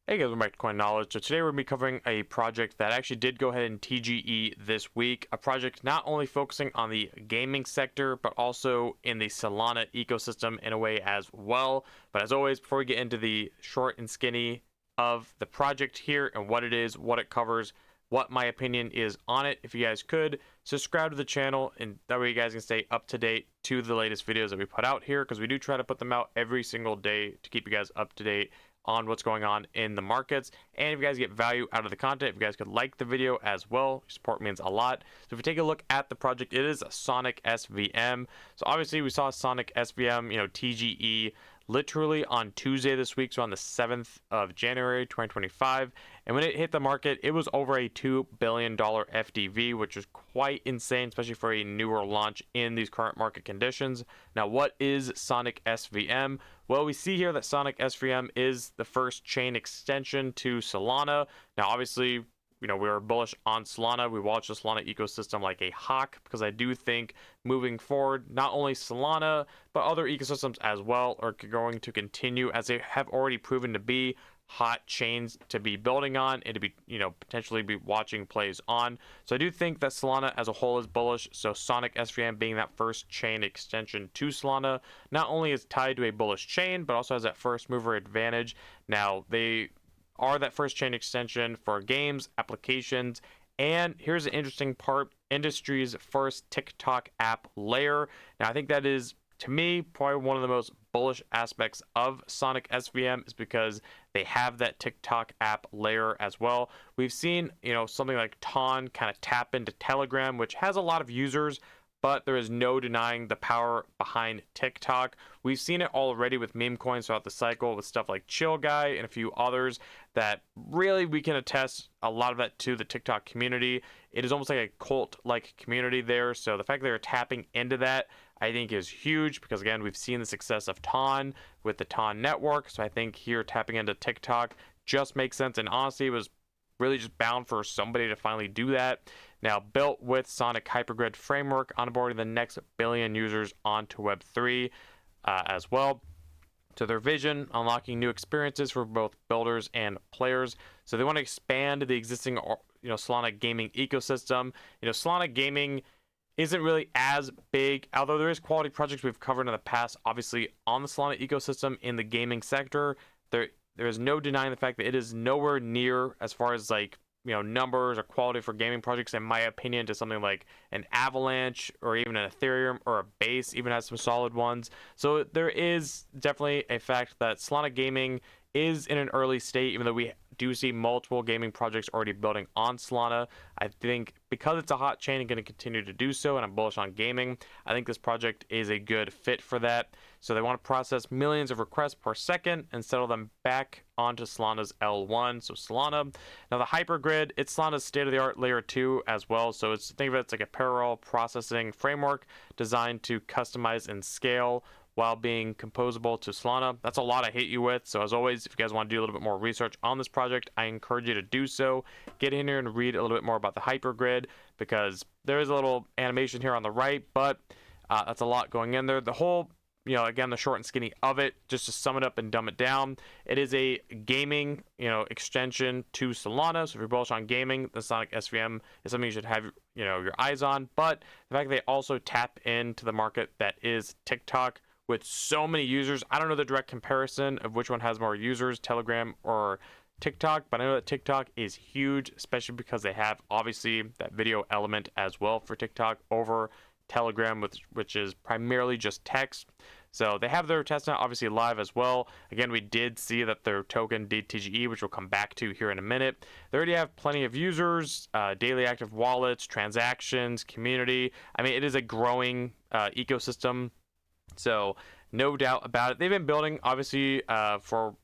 Hey guys, welcome back to Coin Knowledge. So today we're going to be covering a project that actually did go ahead and TGE this week. A project not only focusing on the gaming sector, but also in the Solana ecosystem in a way as well. But as always, before we get into the short and skinny of the project here and what it is, what it covers, what my opinion is on it, if you guys could subscribe to the channel, and that way you guys can stay up to date to the latest videos that we put out here, because we do try to put them out every single day to keep you guys up to date on what's going on in the markets. And if you guys get value out of the content, if you guys could like the video as well, your support means a lot. So if we take a look at the project, it is a Sonic SVM. So obviously we saw Sonic SVM, TGE literally on Tuesday this week, so on the 7th of January 2025. And when it hit the market, it was over a $2 billion FDV, which is quite insane, especially for a newer launch in these current market conditions. Now, what is Sonic SVM? Well, we see here that Sonic SVM is the first chain extension to Solana. Now, obviously, we were bullish on Solana. We watch the Solana ecosystem like a hawk, because I do think moving forward, not only Solana, but other ecosystems as well are going to continue, as they have already proven to be, hot chains to be building on and to be, potentially be watching plays on. So I do think that Solana as a whole is bullish. So Sonic SVM being that first chain extension to Solana, not only is tied to a bullish chain, but also has that first mover advantage. Now, they are that first chain extension for games, applications, and here's the interesting part: industry's first TikTok app layer. Now, I think that is, to me, probably one of the most bullish aspects of Sonic SVM, is because they have that TikTok app layer as well. We've seen, something like Ton kind of tap into Telegram, which has a lot of users, but there is no denying the power behind TikTok. We've seen it already with meme coins throughout the cycle, with stuff like Chill Guy and a few others, that really we can attest a lot of that to the TikTok community. It is almost like a cult-like community there. So the fact that they're tapping into that, I think, is huge, because again, we've seen the success of Ton with the Ton network. So I think here tapping into TikTok just makes sense, and honestly, it was really just bound for somebody to finally do that. Now, built with Sonic Hypergrid framework, onboarding the next billion users onto Web3 as well. To their vision, unlocking new experiences for both builders and players. So they want to expand the existing, Solana gaming ecosystem. Solana gaming isn't really as big, although there is quality projects we've covered in the past, obviously, on the Solana ecosystem in the gaming sector. There is no denying the fact that it is nowhere near, as far as numbers or quality for gaming projects, in my opinion, to something like an Avalanche or even an Ethereum, or a Base even has some solid ones. So there is definitely a fact that Solana gaming is in an early state, even though we do see multiple gaming projects already building on Solana. I think because it's a hot chain and going to continue to do so, and I'm bullish on gaming, I think this project is a good fit for that. So they want to process millions of requests per second and settle them back onto Solana's L1. So Solana. Now the Hypergrid, it's Solana's state-of-the-art layer 2 as well. So think of it as like a parallel processing framework designed to customize and scale while being composable to Solana. That's a lot I hit you with. So as always, if you guys want to do a little bit more research on this project, I encourage you to do so. Get in here and read a little bit more about the Hypergrid, because there is a little animation here on the right, but that's a lot going in there. The whole, again, the short and skinny of it, just to sum it up and dumb it down, it is a gaming, extension to Solana. So if you're bullish on gaming, the Sonic SVM is something you should have, your eyes on. But the fact that they also tap into the market that is TikTok, with so many users. I don't know the direct comparison of which one has more users, Telegram or TikTok, but I know that TikTok is huge, especially because they have obviously that video element as well for TikTok over Telegram, which is primarily just text. So they have their testnet obviously live as well. Again, we did see that their token did TGE, which we'll come back to here in a minute. They already have plenty of users, daily active wallets, transactions, community. I mean, it is a growing ecosystem. So no doubt about it. They've been building obviously for,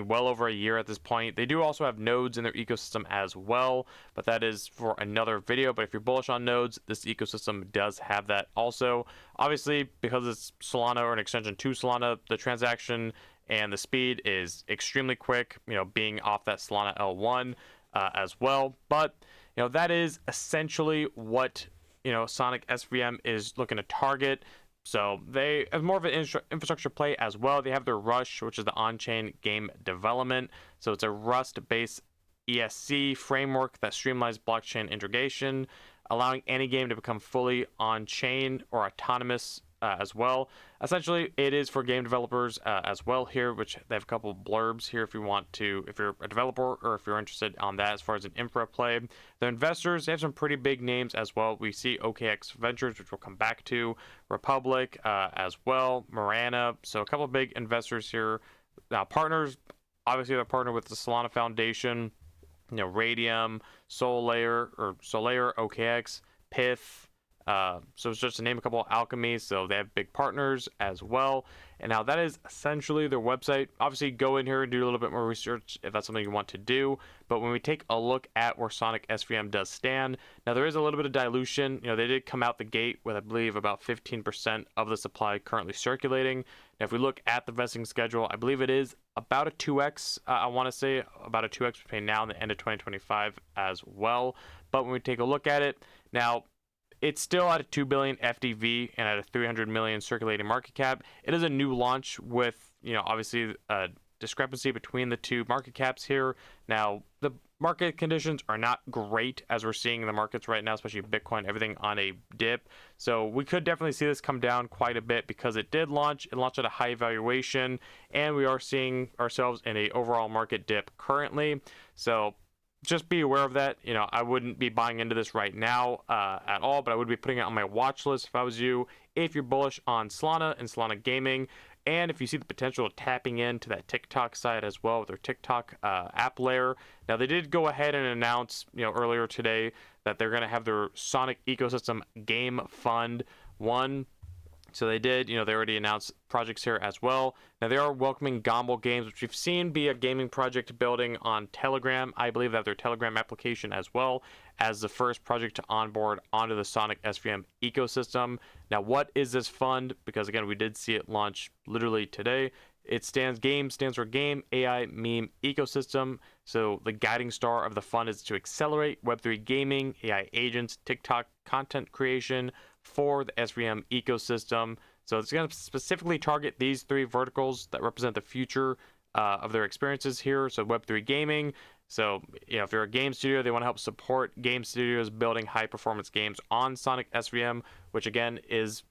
well over a year at this point. They do also have nodes in their ecosystem as well, but that is for another video. But if you're bullish on nodes, this ecosystem does have that also. Obviously, because it's Solana or an extension to Solana, the transaction and the speed is extremely quick, being off that Solana L1 as well. But, that is essentially what, Sonic SVM is looking to target. So they as more of an infrastructure play as well. They have their Rush, which is the on-chain game development. So it's a Rust-based ESC framework that streamlines blockchain integration, allowing any game to become fully on-chain or autonomous as well. Essentially, it is for game developers as well here, which they have a couple blurbs here if you want to, if you're a developer or if you're interested on that as far as an infra play. Their investors, they have some pretty big names as well. We see OKX Ventures, which we'll come back to, Republic as well, Marana. So a couple of big investors here. Now, partners, obviously they're partnered with the Solana Foundation, Radium, Solare, OKX, Pith. So it's just to name a couple of alchemies. So they have big partners as well. And now that is essentially their website. Obviously, go in here and do a little bit more research if that's something you want to do. But when we take a look at where Sonic SVM does stand, now there is a little bit of dilution. They did come out the gate with, I believe, about 15% of the supply currently circulating. Now, if we look at the vesting schedule, I believe it is about a 2x. I want to say about a 2x between now and the end of 2025 as well. But when we take a look at it, now, it's still at a 2 billion FDV and at a 300 million circulating market cap. It is a new launch with, obviously a discrepancy between the two market caps here. Now, the market conditions are not great as we're seeing in the markets right now, especially Bitcoin, everything on a dip. So we could definitely see this come down quite a bit because it did launch. It launched at a high valuation, and we are seeing ourselves in a overall market dip currently. So just be aware of that. I wouldn't be buying into this right now at all, but I would be putting it on my watch list if I was you. If you're bullish on Solana and Solana gaming, and if you see the potential of tapping into that TikTok side as well with their TikTok app layer. Now, they did go ahead and announce, earlier today that they're going to have their Sonic Ecosystem Game Fund 1. So they did, they already announced projects here as well. Now, they are welcoming Gomble Games, which we've seen be a gaming project building on Telegram. I believe they have their Telegram application as well as the first project to onboard onto the Sonic SVM ecosystem. Now, what is this fund? Because, again, we did see it launch literally today. It stands for Game AI Meme Ecosystem. So the guiding star of the fund is to accelerate Web3 gaming, AI agents, TikTok content creation for the SVM ecosystem. So it's going to specifically target these three verticals that represent the future of their experiences here. So Web3 gaming. So, if you're a game studio, they want to help support game studios building high performance games on Sonic SVM, which again is,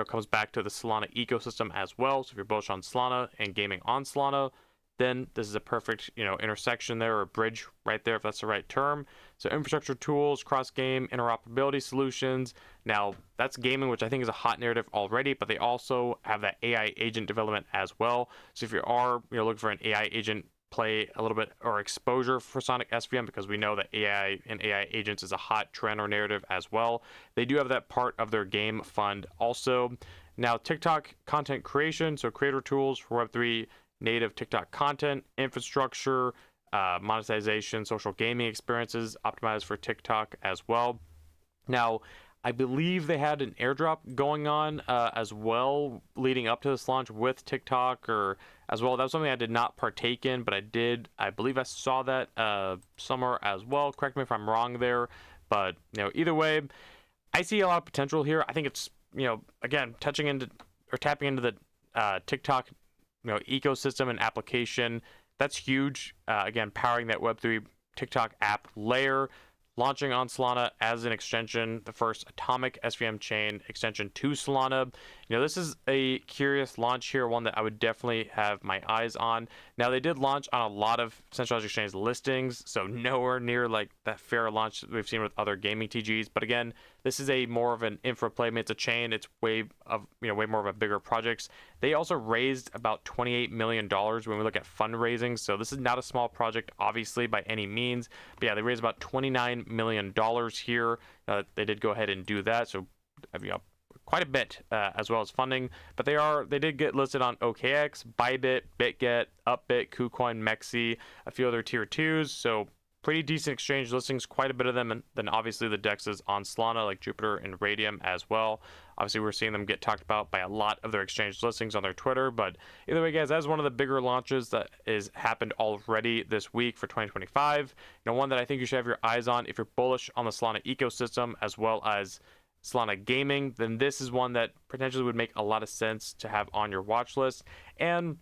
comes back to the Solana ecosystem as well. So if you're bullish on Solana and gaming on Solana, then this is a perfect, intersection there, or bridge right there, if that's the right term. So infrastructure tools, cross-game interoperability solutions. Now, that's gaming, which I think is a hot narrative already, but they also have that AI agent development as well. So if you are, looking for an AI agent play a little bit or exposure for Sonic SVM, because we know that AI and AI agents is a hot trend or narrative as well, they do have that part of their game fund also. Now, TikTok content creation, so creator tools for Web3 native TikTok content, infrastructure, monetization, social gaming experiences optimized for TikTok as well. Now, I believe they had an airdrop going on as well leading up to this launch with TikTok or as well. That was something I did not partake in, but I believe I saw that somewhere as well. Correct me if I'm wrong there, but either way, I see a lot of potential here. I think it's, again, tapping into the TikTok ecosystem and application. That's huge. Again, powering that Web3 TikTok app layer, launching on Solana as an extension, the first atomic SVM chain extension to Solana. This is a curious launch here, one that I would definitely have my eyes on. Now, they did launch on a lot of centralized exchange listings, so nowhere near like that fair launch that we've seen with other gaming TGs. But again, this is a more of an infra play. I mean, it's a chain. It's way more of a bigger projects. They also raised about $28 million when we look at fundraising. So this is not a small project, obviously, by any means. But yeah, they raised about $29 million here. They did go ahead and do that. So, quite a bit as well as funding, but they did get listed on OKX, Bybit, BitGet, Upbit, KuCoin, Mexi, a few other tier 2s. So pretty decent exchange listings, quite a bit of them, and then obviously the dexes on Solana like Jupiter and Radium as well. Obviously, we're seeing them get talked about by a lot of their exchange listings on their Twitter, but either way, guys, that's one of the bigger launches that is happened already this week for 2025. One that I think you should have your eyes on if you're bullish on the Solana ecosystem as well as Solana gaming, then this is one that potentially would make a lot of sense to have on your watch list. And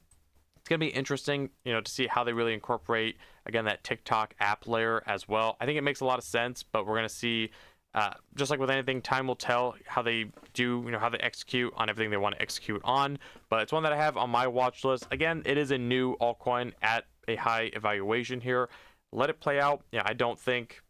it's going to be interesting, to see how they really incorporate, again, that TikTok app layer as well. I think it makes a lot of sense, but we're going to see, just like with anything, time will tell how they do, how they execute on everything they want to execute on. But it's one that I have on my watch list. Again, it is a new altcoin at a high evaluation here. Let it play out. I don't think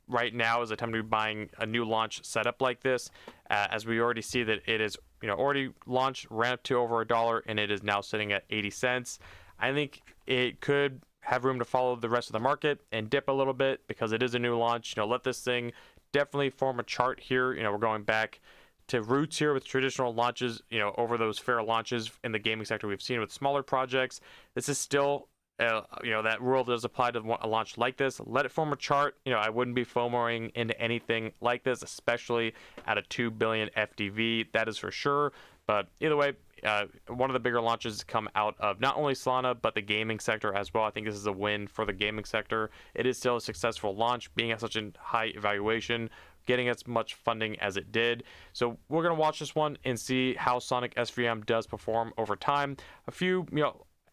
right now is the time to be buying a new launch setup like this, as we already see that it is already launched, ran up to over $1, and it is now sitting at 80 cents. I think it could have room to follow the rest of the market and dip a little bit because it is a new launch. Let this thing definitely form a chart here. We're going back to roots here with traditional launches, over those fair launches in the gaming sector we've seen with smaller projects. This is still that rule does apply to a launch like this. Let it form a chart. I wouldn't be FOMOing into anything like this, especially at a 2 billion FDV. That is for sure. But either way, one of the bigger launches come out of not only Solana, but the gaming sector as well. I think this is a win for the gaming sector. It is still a successful launch, being at such a high evaluation, getting as much funding as it did. So we're going to watch this one and see how Sonic SVM does perform over time.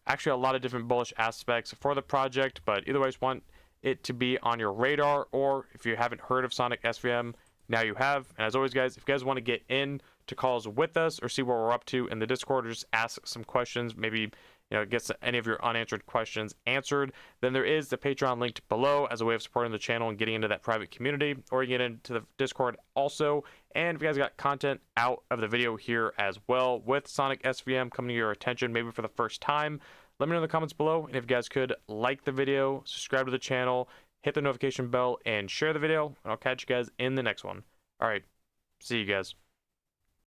Actually a lot of different bullish aspects for the project, but either way, just want it to be on your radar, or if you haven't heard of Sonic SVM, now you have. And as always, guys, if you guys want to get in to calls with us or see what we're up to in the Discord, or just ask some questions, maybe get any of your unanswered questions answered, then there is the Patreon linked below as a way of supporting the channel and getting into that private community, or you get into the Discord also. And if you guys got content out of the video here as well with Sonic SVM coming to your attention maybe for the first time, let me know in the comments below. And if you guys could like the video, subscribe to the channel, hit the notification bell, and share the video, and I'll catch you guys in the next one. All right, see you guys.